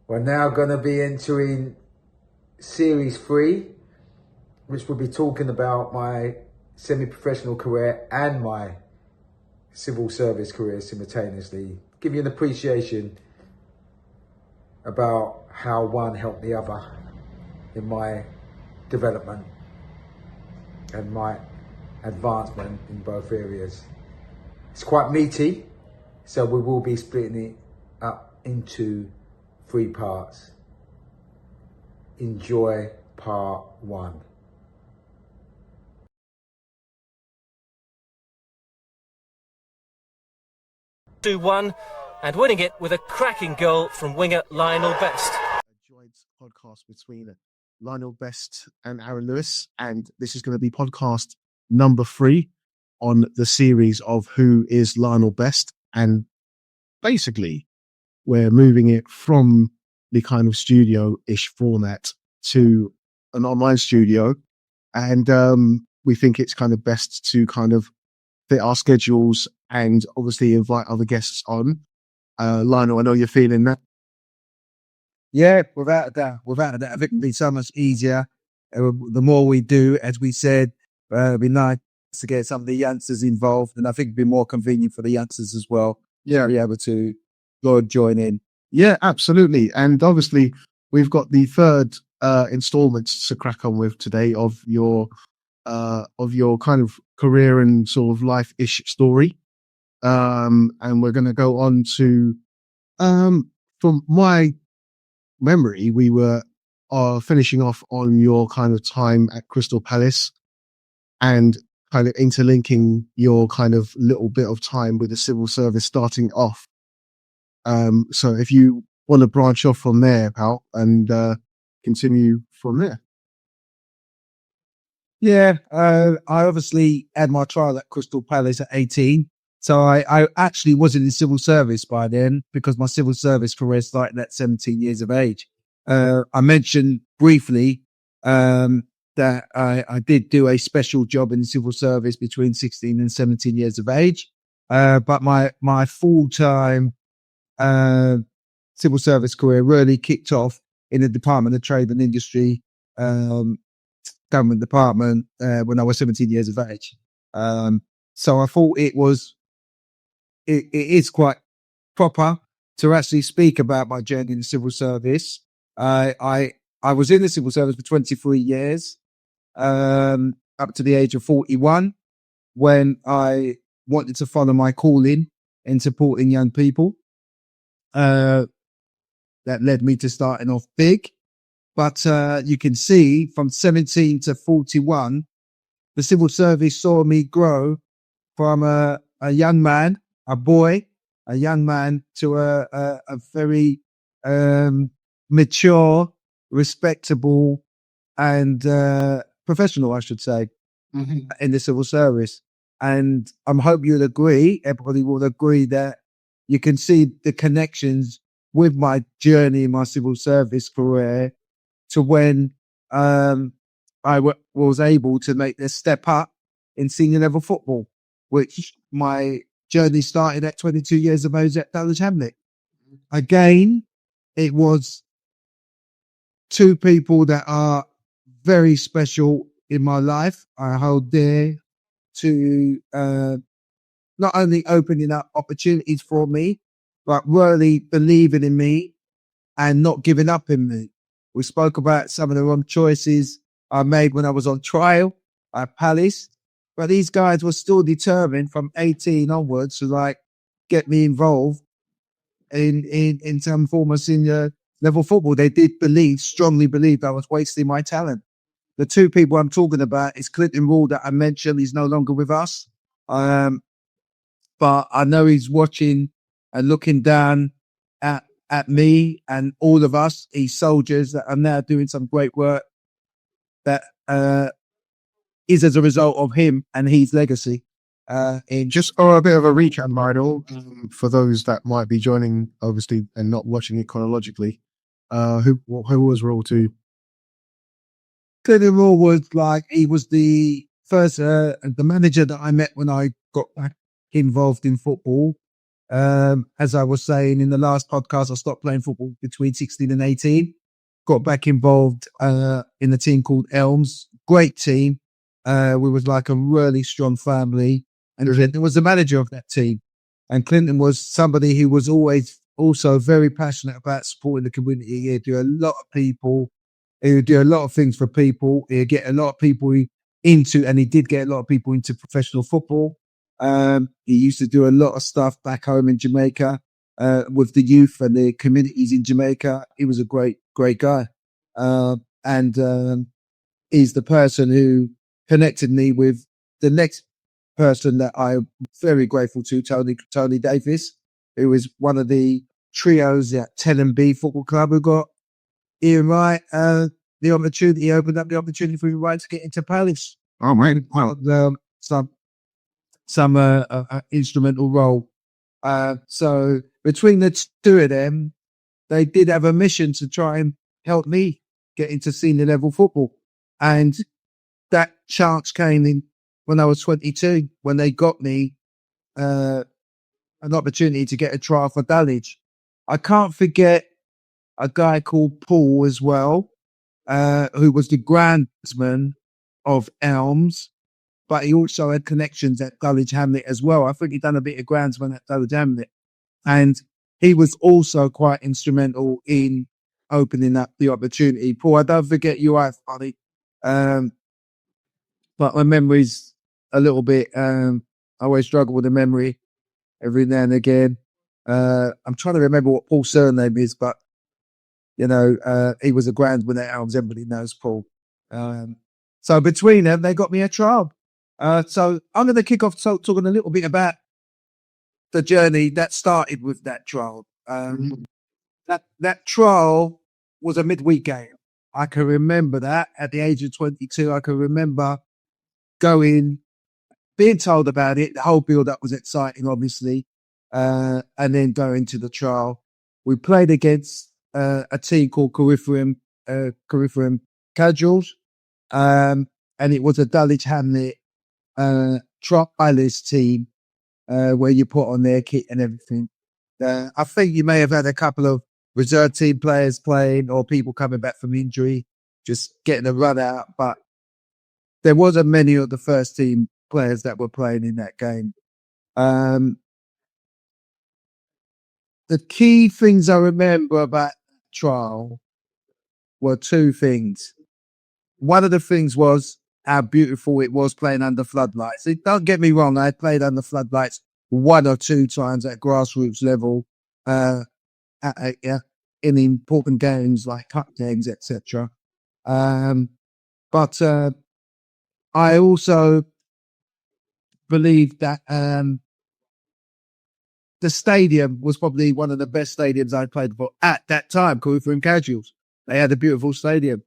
We're now going to be entering series 3, which will be talking about my semi-professional career and my civil service career simultaneously. Give you an appreciation about how one helped the other in my development and my advancement in both areas. It's quite meaty, so we will be splitting it up into 3 parts. Enjoy part 1. (2-1) and winning it with a cracking goal from winger Lionel Best. A joint podcast between Lionel Best and Aaron Lewis, and this is going to be podcast number 3 on the series of Who is Lionel Best. And basically, we're moving it from the kind of studio-ish format to an online studio. And we think it's kind of best to kind of fit our schedules and obviously invite other guests on. Lionel, I know you're feeling that. Yeah, without a doubt. I think it'll be so much easier. The more we do, as we said, it'll be nice to get some of the youngsters involved. And I think it'll be more convenient for the youngsters as well. Yeah. Be able to go and join in. Yeah, absolutely. And obviously, we've got the third installment to crack on with today of your kind of career and sort of life-ish story. And we're going to go on to, from my memory, we were finishing off on your kind of time at Crystal Palace and kind of interlinking your kind of little bit of time with the civil service starting off. So if you want to branch off from there, pal, and continue from there. Yeah, I obviously had my trial at Crystal Palace at 18. So I actually was in the civil service by then because my civil service career started at 17 years of age. I mentioned briefly that I did do a special job in the civil service between 16 and 17 years of age. But my full-time civil service career really kicked off in the Department of Trade and Industry, government department, when I was 17 years of age. So I thought it is quite proper to actually speak about my journey in the civil service. I was in the civil service for 23 years, up to the age of 41, when I wanted to follow my calling in supporting young people. That led me to starting off big. But you can see from 17 to 41, the civil service saw me grow from a young man, a boy, a young man, to a very mature, respectable, and professional, I should say, in the civil service. And I hope you'll agree, everybody will agree, that you can see the connections with my journey in my civil service career to when I was able to make this step up in senior level football, which my journey started at 22 years of age at Dulwich Hamlet. Again, it was 2 people that are very special in my life. I hold dear to not only opening up opportunities for me, but really believing in me and not giving up in me. We spoke about some of the wrong choices I made when I was on trial at Palace, but these guys were still determined from 18 onwards to get me involved in some form of senior level football. They did strongly believe I was wasting my talent. The 2 people I'm talking about is Clinton Rule that I mentioned. He's no longer with us. But I know he's watching and looking down at me and all of us, these soldiers that are now doing some great work that is as a result of him and his legacy. Just a bit of a recap, Lionel, for those that might be joining, obviously, and not watching it chronologically. Who was Rule to? Clinton Rule was he was the first, the manager that I met when I got back involved in football. As I was saying in the last podcast, I stopped playing football between 16 and 18. Got back involved in a team called Elms. Great team. We was like a really strong family. And Clinton was the manager of that team. And Clinton was somebody who was always also very passionate about supporting the community. He'd do a lot of people. He would do a lot of things for people. He'd get a lot of people into, and he did get a lot of people into professional football. He used to do a lot of stuff back home in Jamaica with the youth and the communities in Jamaica. He was a great guy. And he's the person who connected me with the next person that I'm very grateful to, Tony Davis, who is one of the trios at Lionel and BiG Football Club who got Ian Wright the opportunity, opened up the opportunity for Ian Wright to get into Palace. Oh, man. Wow. Some instrumental role. So between the two of them, they did have a mission to try and help me get into senior level football. And that chance came in when I was 22, when they got me an opportunity to get a trial for Dulwich. I can't forget a guy called Paul as well, who was the groundsman of Elms, but he also had connections at Dulwich Hamlet as well. I think he'd done a bit of groundsman at Dulwich Hamlet. And he was also quite instrumental in opening up the opportunity. Paul, I don't forget you are funny. But my memory's a little bit, I always struggle with the memory every now and again. I'm trying to remember what Paul's surname is, but, he was a groundsman at Elms. Everybody knows Paul. So between them, they got me a trial. So I'm going to kick off talking a little bit about the journey that started with that trial. That trial was a midweek game. I can remember that at the age of 22. I can remember being told about it. The whole build-up was exciting, obviously, and then going to the trial. We played against a team called Curriculum Casuals, and it was a Dulwich Hamlet trialist team where you put on their kit and everything. I think you may have had a couple of reserve team players playing or people coming back from injury, just getting a run out, but there wasn't many of the first team players that were playing in that game. The key things I remember about the trial were two things. One of the things was how beautiful it was playing under floodlights. Don't get me wrong, I played under floodlights one or two times at grassroots level in important games like cup games, etc. But I also believe that the stadium was probably one of the best stadiums I played for at that time, Curriculum Casuals. They had a beautiful stadium.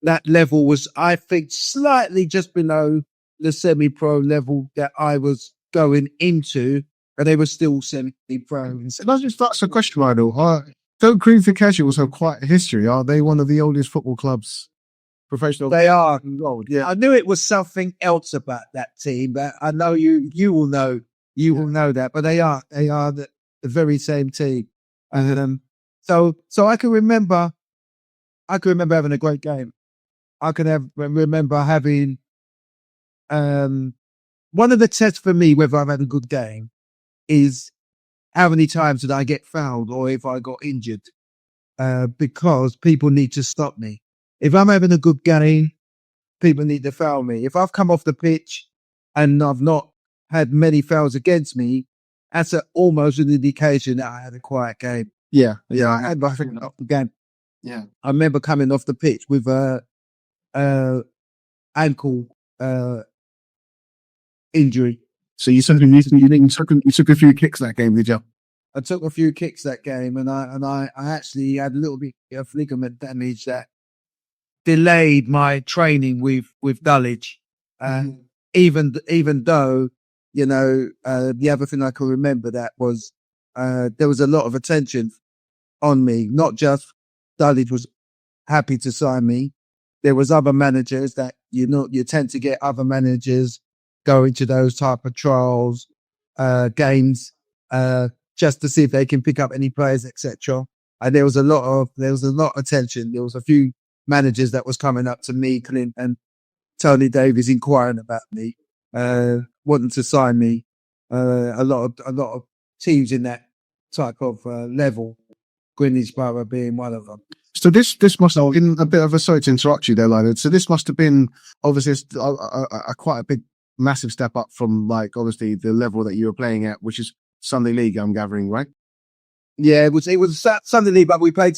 That level was, I think, slightly just below the semi-pro level that I was going into, and they were still semi-pro. And I just that's a question, Lionel. Don't Greenfield Casuals have quite a history? Are they one of the oldest football clubs? Professional? They are. Old, yeah. I knew it was something else about that team, but I know you will know. You will know that, but they are the very same team. So I can remember having a great game. I can remember having one of the tests for me whether I've had a good game is how many times did I get fouled or if I got injured, because people need to stop me. If I'm having a good game, people need to foul me. If I've come off the pitch and I've not had many fouls against me, that's almost an indication that I had a quiet game. Yeah. I think off the game. Yeah. I remember coming off the pitch with ankle injury. So you took a few kicks that game, did you? I took a few kicks that game, and I actually had a little bit of ligament damage that delayed my training with Dulwich. Even though, the other thing I can remember that was there was a lot of attention on me. Not just Dulwich was happy to sign me. There was other managers that, you tend to get other managers going to those type of trials, games, just to see if they can pick up any players, etc. And there was a lot of attention. There was a few managers that was coming up to me, Clint and Tony Davies, inquiring about me, wanting to sign me. A lot of teams in that type of level, Greenwich Borough being one of them. So this must have been a bit of a, sorry to interrupt you there, Lionel. So this must have been obviously a quite a big, massive step up from like obviously the level that you were playing at, which is Sunday League, I'm gathering, right? Yeah, it was Sunday League, but we played.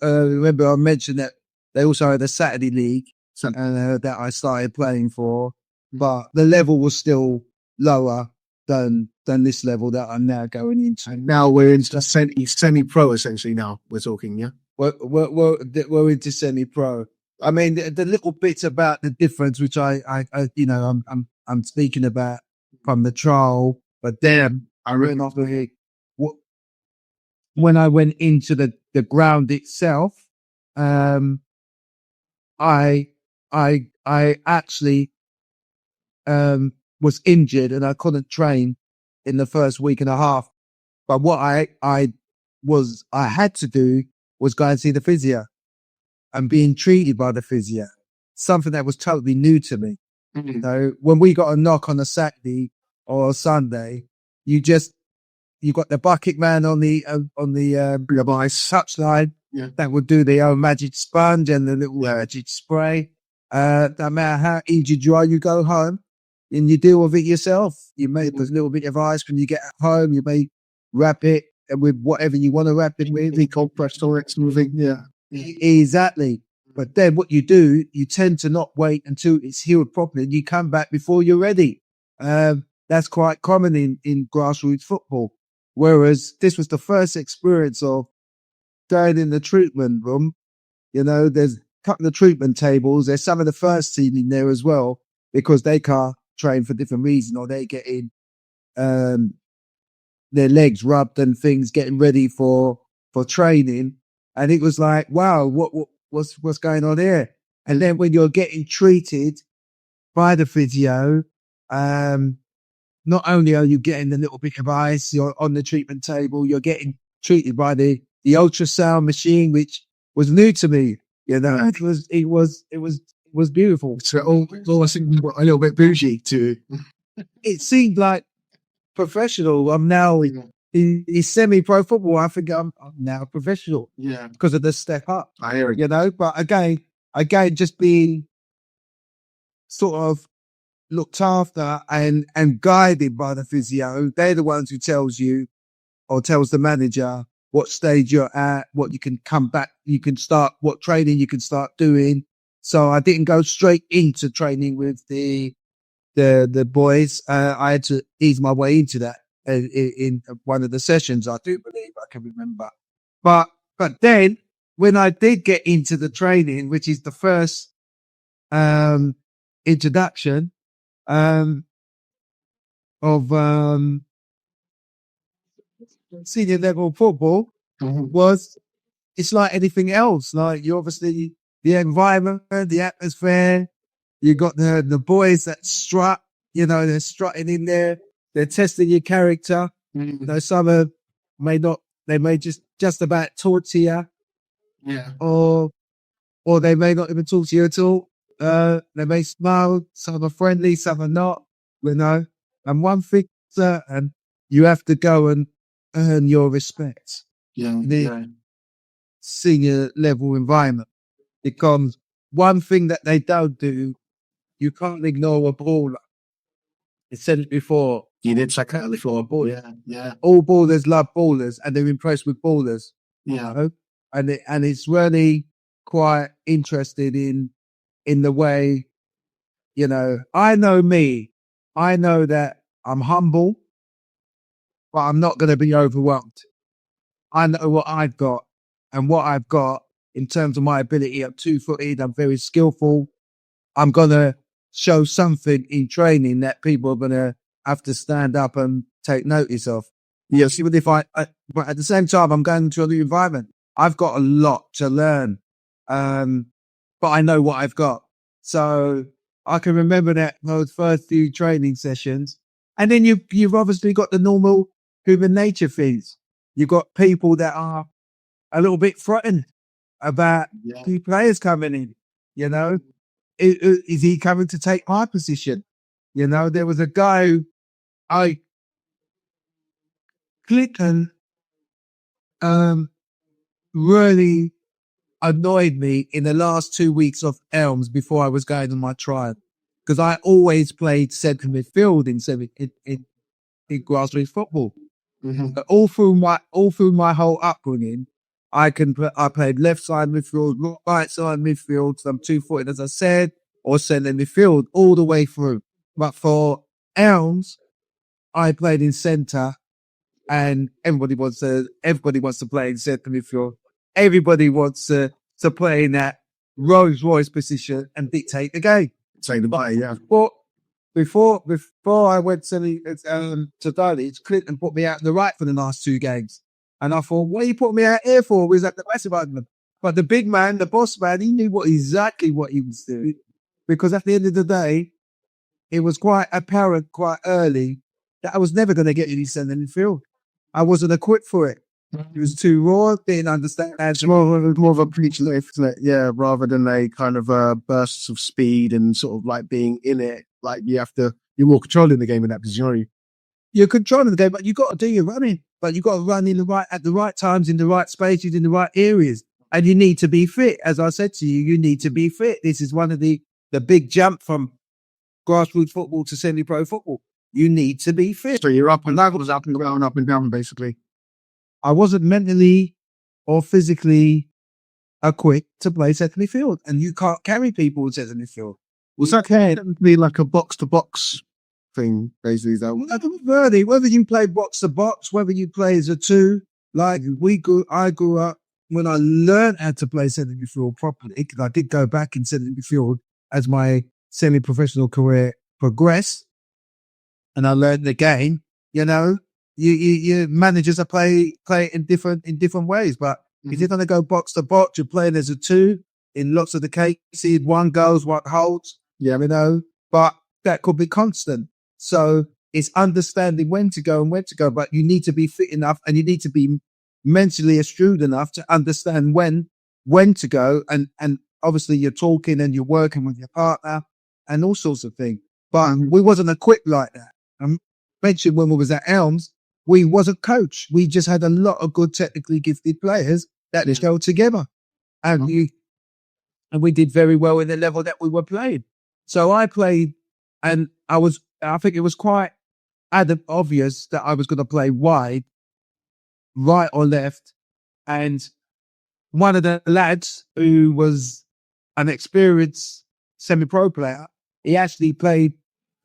Remember, I mentioned that they also had a Saturday League that I started playing for, but the level was still lower than this level that I'm now going into. And now we're into semi-pro essentially. Now we're talking, yeah. We're into semi-pro. I mean, the little bits about the difference, which I'm speaking about from the trial, but then I went off when I went into the ground itself. I actually was injured and I couldn't train in the first week and a half. But what I had to do was go and see the physio and being treated by the physio, something that was totally new to me. Mm-hmm. So when we got a knock on a Saturday or a Sunday, you got the bucket man on the touchline that would do the old magic sponge and the little magic spray. No matter how injured you are, you go home and you deal with it yourself. You make a little bit of ice when you get home. You may wrap it with whatever you want to wrap it with. The compressed or something, yeah. Exactly. But then what you do, you tend to not wait until it's healed properly and you come back before you're ready. That's quite common in grassroots football. Whereas this was the first experience of going in the treatment room. You know, there's a couple of treatment tables. There's some of the first team in there as well because they can't train for different reasons or they get in their legs rubbed and things, getting ready for training. And it was like, wow, what's going on here? And then when you're getting treated by the physio, not only are you getting a little bit of ice, you're on the treatment table, you're getting treated by the ultrasound machine, which was new to me. You know, it was beautiful. So I think a little bit bougie too. It seemed like professional. I'm now in semi-pro football. I think I'm now professional. Yeah, because of the step up. I hear it. You know, but again, just being sort of looked after and guided by the physio. They're the ones who tells you or tells the manager what stage you're at, what you can come back, you can start, what training you can start doing. So I didn't go straight into training with the boys. I had to ease my way into that in one of the sessions. I do believe I can remember. But then when I did get into the training, which is the first introduction of senior level football, was it's like anything else. Like you obviously the environment, the atmosphere. You got the boys that strut. You know, they're strutting in there. They're testing your character. You know, some may not. They may just about talk to you. Yeah. Or they may not even talk to you at all. They may smile. Some are friendly, some are not. You know, and one thing certain, you have to go and earn your respect. Yeah. The senior level environment, because one thing that they don't do, you can't ignore a baller. I said it before. You did say that before. Baller. Yeah. All ballers love ballers, and they're impressed with ballers. Yeah. You know? And it's really quite interested in the way, you know, I know me. I know that I'm humble, but I'm not going to be overwhelmed. I know what I've got, and what I've got in terms of my ability. I'm 2-footed. I'm very skillful. I'm going to show something in training that people are going to have to stand up and take notice of. Yes, even if but at the same time, I'm going to a new environment. I've got a lot to learn, but I know what I've got. So I can remember that those first few training sessions, and then you've obviously got the normal human nature things. You got people that are a little bit frightened about new players coming in. You know, is he coming to take my position? You know, there was a guy who Clinton really annoyed me in the last 2 weeks of Elms before I was going on my trial, because I always played centre midfield in grassroots football. All through my whole upbringing, I played left side midfield, right side midfield, some 2-footed, as I said, or centre midfield all the way through. But for Elms, I played in centre, and everybody wants to play in centre midfield. Everybody wants to play in that Rolls Royce position and dictate the game. Say the body, yeah. But before I went to Dulwich, Clinton put me out in the right for the last 2 games. And I thought, what you put me out here for? Was that the massive argument? But the big man, the boss man, he knew exactly what he was doing. Because at the end of the day, it was quite apparent quite early that I was never going to get any centre midfield. I wasn't equipped for it. It was too raw, didn't understand. It's more of a preach lift, isn't it? Yeah, rather than a kind of bursts of speed and sort of like being in it. Like you're more controlling the game in that position, aren't you? You're controlling the game, but you got to do your running. But you got to run at the right times, in the right spaces, in the right areas. And you need to be fit. As I said to you, you need to be fit. This is one of the big jump from grassroots football to semi-pro football. You need to be fit. So you're up and down, basically. I wasn't mentally or physically equipped to play centre midfield, and you can't carry people in centre midfield. Was that technically like a box-to-box thing, basically? Whether you play box-to-box, whether you play as a 2, like I grew up when I learned how to play centre midfield properly, because I did go back in centre midfield as my semi-professional career progressed, and I learned the game. You know, you managers are play in different ways, but if you're going to go box to box, you're playing as a 2 in lots of the cases. 1 goes, 1 holds. Yeah, you know, but that could be constant. So it's understanding when to go and when to go, but you need to be fit enough and you need to be mentally astute enough to understand when to go. And obviously you're talking and you're working with your partner and all sorts of things. But we wasn't equipped like that. I mentioned when we was at Elms, we wasn't coached. We just had a lot of good technically gifted players that gelled together. And we did very well in the level that we were playing. So I played, and I think it was quite obvious that I was going to play wide, right or left. And one of the lads who was an experienced semi-pro player, he actually played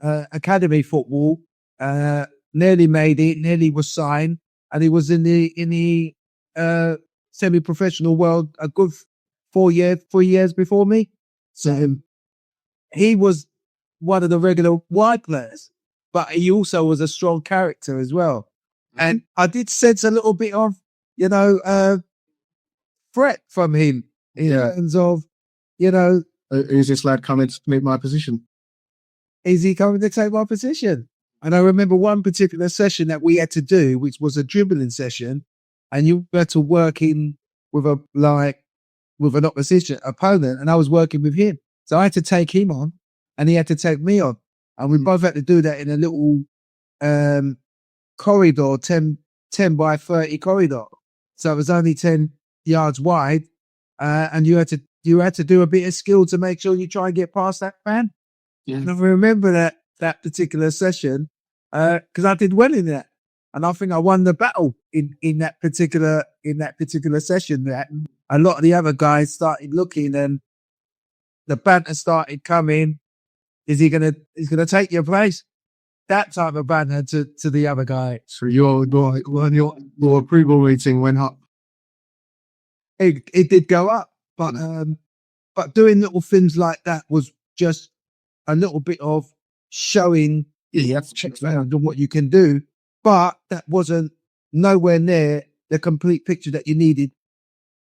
academy football, nearly made it, nearly was signed, and he was in the semi-professional world a good 4 years before me. So he was one of the regular wide players, but he also was a strong character as well. And I did sense a little bit of, threat from him in terms of, is this lad coming to make my position? Is he coming to take my position? And I remember one particular session that we had to do, which was a dribbling session, and you had to work in with an opposition opponent, and I was working with him. So I had to take him on, and he had to take me on. And we both had to do that in a little corridor, 10 by 30 corridor. So it was only 10 yards wide, and you had to do a bit of skill to make sure you try and get past that man. Yeah. And I remember that particular session because I did well in that, and I think I won the battle in that particular session. That a lot of the other guys started looking, and the banter started coming. He's gonna take your place? That type of banter to the other guy. So your approval rating went up. It did go up, but doing little things like that was just a little bit of showing. You have to check around on what you can do, but that wasn't nowhere near the complete picture that you needed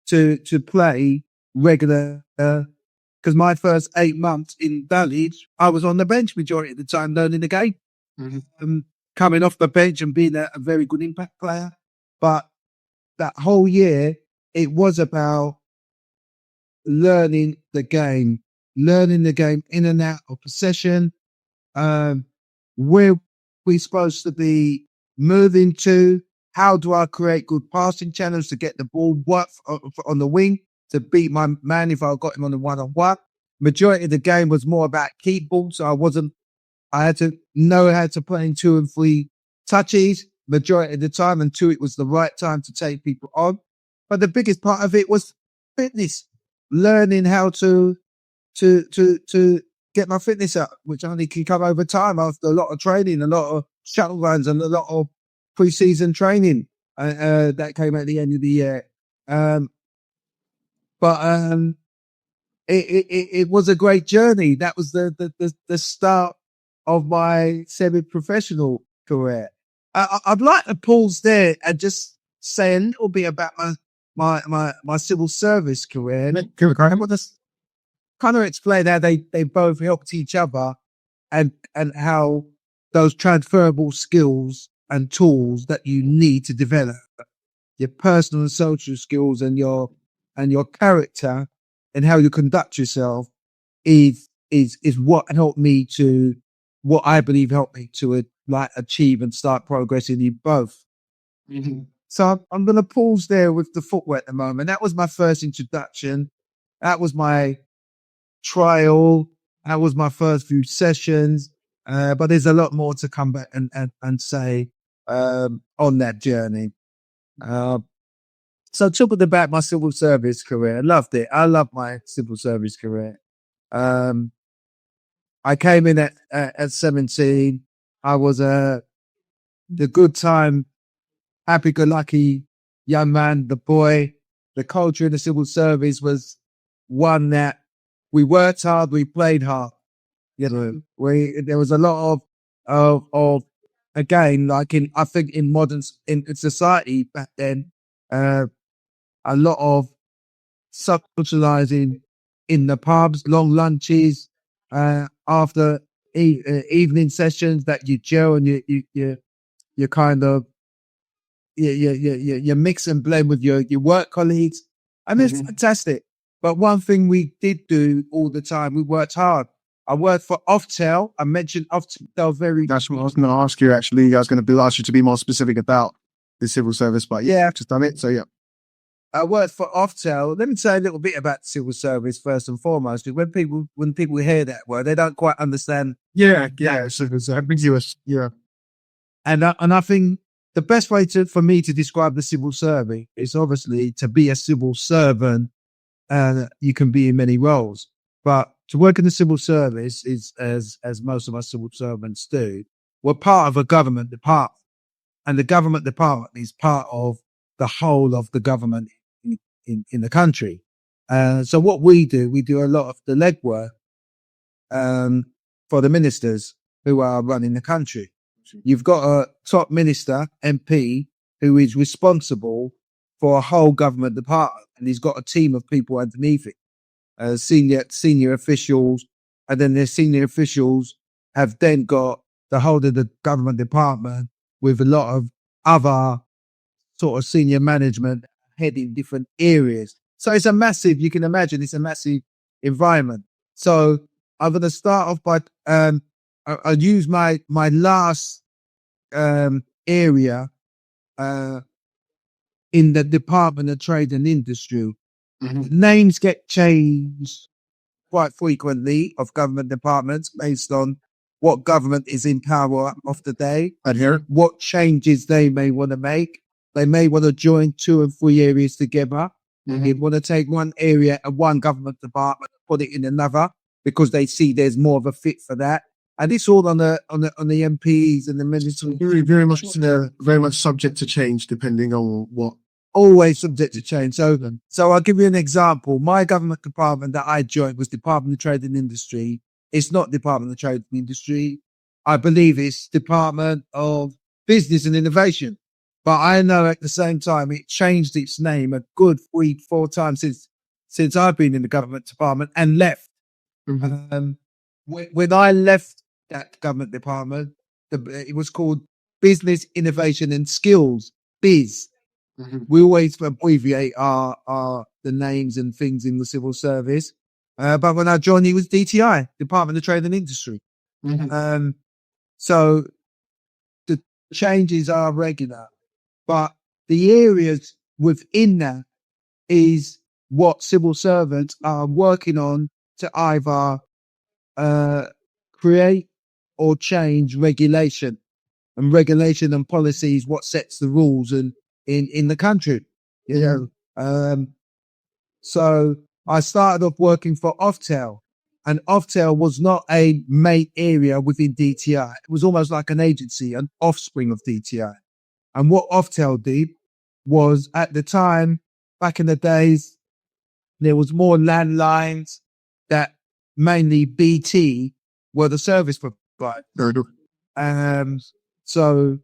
to play regular. Because my first 8 months in Dulwich, I was on the bench majority of the time learning the game. coming off the bench and being a very good impact player. But that whole year, it was about learning the game in and out of possession, where we're supposed to be moving to. How do I create good passing channels to get the ball on the wing to beat my man if I got him on the one-on-one? Majority of the game was more about keep ball, so I had to know how to play in 2 and 3 touches majority of the time, and 2, it was the right time to take people on. But the biggest part of it was fitness, learning how to get my fitness up, which only can come over time after a lot of training, a lot of shuttle runs, and a lot of pre-season training that came at the end of the year. It was a great journey. That was the start of my semi-professional career. I'd like to pause there and just say a little bit about my civil service career. I want to kind of explain how they both helped each other and how those transferable skills and tools that you need to develop your personal and social skills and your character and how you conduct yourself is what I believe helped me to achieve and start progressing in both. Mm-hmm. So I'm going to pause there with the footwear at the moment. That was my first introduction. That was my trial. That was my first few sessions. But there's a lot more to come back and say on that journey. So talking about my civil service career, I loved it. I loved my civil service career. I came in at 17. I was the good time, happy-go-lucky young man, the boy. The culture in the civil service was one that we worked hard, we played hard. You know, there was a lot of again, like I think in modern society back then, a lot of socializing in the pubs, long lunches, after evening sessions that you gel and you kind of you mix and blend with your work colleagues, and it's fantastic. But one thing we did do all the time, we worked hard. I worked for Oftel. I mentioned Oftel very. That's what I was going to ask you. Actually, I was going to ask you to be more specific about the civil service, but yeah, I've just done it. So yeah. I worked for Oftel. Let me say a little bit about civil service first and foremost. When people hear that word, they don't quite understand. Yeah. Civil service. Yeah. And I think the best way for me to describe the civil service is obviously to be a civil servant, and you can be in many roles. But to work in the civil service is, as most of us civil servants do, we're part of a government department, and the government department is part of the whole of the government in the country. So what we do a lot of the legwork for the ministers who are running the country. You've got a top minister, MP, who is responsible for a whole government department, and he's got a team of people underneath it, senior officials, and then their senior officials have then got the whole of the government department with a lot of other sort of senior management heading different areas. So it's you can imagine it's a massive environment. So I'm going to start off by, I'll use my last area in the Department of Trade and Industry. Mm-hmm. Names get changed quite frequently of government departments based on what government is in power of the day, what changes they may want to make. They may want to join 2 and 3 areas together. Mm-hmm. They want to take one area and one government department and put it in another because they see there's more of a fit for that. And it's all on the MPs and the ministers. Very much subject to change depending on what. Always subject to change. So I'll give you an example. My government department that I joined was Department of Trade and Industry. It's not Department of Trade and Industry. I believe it's Department of Business and Innovation. But I know at the same time, it changed its name a good 3-4 times since I've been in the government department and left. Mm-hmm. When I left that government department, it was called business, innovation and skills, BIS. We always abbreviate our the names and things in the civil service. But when I joined, it was DTI, Department of Trade and Industry. So the changes are regular, but the areas within that is what civil servants are working on to either create or change regulation. And regulation and policy is what sets the rules in the country. You know, so I started off working for Oftel, and Oftel was not a main area within DTI. It was almost like an agency, an offspring of DTI. And what Oftel did was, at the time, back in the days, there was more landlines that mainly BT were the service provider. So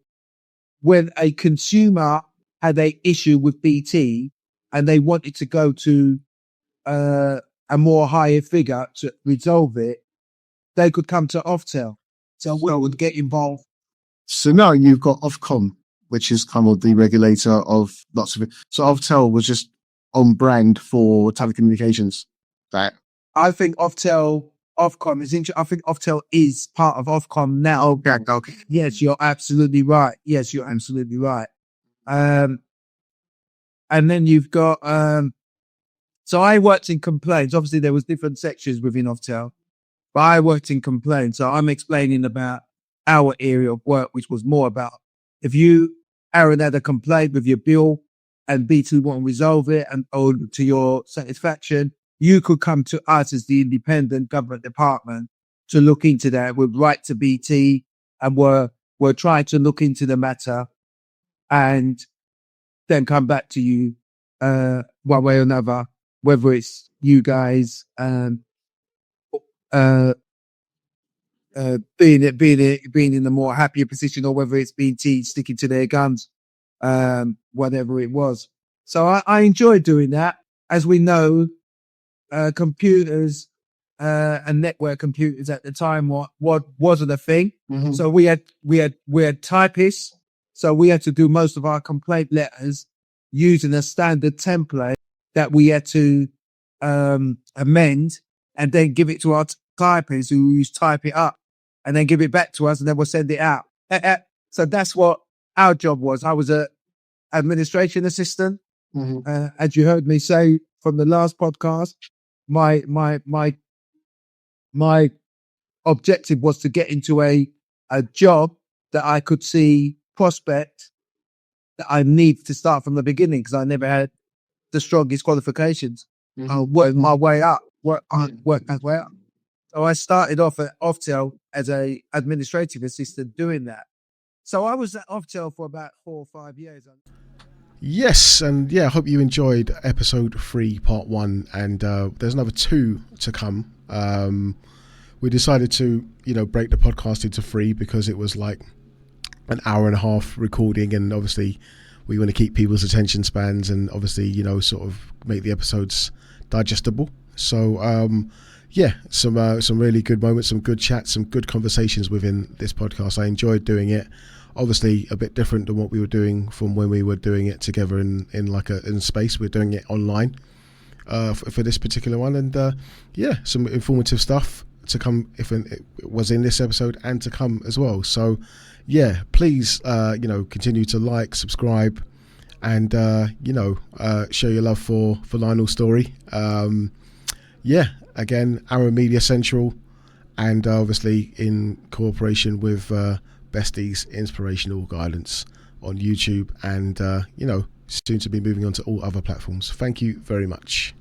when a consumer had a issue with BT and they wanted to go to a more higher figure to resolve it, they could come to Oftel. So we would get involved. So now you've got Ofcom, which is kind of the regulator of lots of it. So Oftel was just on brand for telecommunications. Right. I think Ofcom is interesting. I think Oftel is part of Ofcom now. Okay. Yes, you're absolutely right. And then you've got, so I worked in complaints. Obviously there was different sections within Oftel, but I worked in complaints. So I'm explaining about our area of work, which was more about if you, Aaron, had a complaint with your bill and BT won't resolve it and to your satisfaction, you could come to us as the independent government department to look into that. We'd write to BT and we're trying to look into the matter and then come back to you one way or another, whether it's you guys being in a more happier position or whether it's BT sticking to their guns, whatever it was. So I enjoyed doing that. As we know, computers and network computers at the time what wasn't a thing. So we had typists. So we had to do most of our complaint letters using a standard template that we had to amend and then give it to our typists who used to type it up and then give it back to us and then we'll send it out. So that's what our job was. I was a administration assistant. As you heard me say from the last podcast, my objective was to get into a job that I could see prospect that I need to start from the beginning because I never had the strongest qualifications. I worked my way up, worked my way up. So I started off at Oftel as a administrative assistant doing that. So I was at Oftel for about 4 or 5 years. Yes, and yeah, I hope you enjoyed episode 3, part 1, and there's another 2 to come. We decided to, break the podcast into 3 because it was like an hour and a half recording, and obviously we want to keep people's attention spans and obviously, sort of make the episodes digestible. So, some really good moments, some good chats, some good conversations within this podcast. I enjoyed doing it. Obviously a bit different than what we were doing from when we were doing it together in space. We're doing it online for this particular one, and some informative stuff to come if it was in this episode and to come as well. So yeah, please continue to like, subscribe, and show your love for Lionel's story. Again, Arrow Media Central, and obviously in cooperation with Besty's Inspirational Guidance on YouTube, and soon to be moving on to all other platforms. Thank you very much.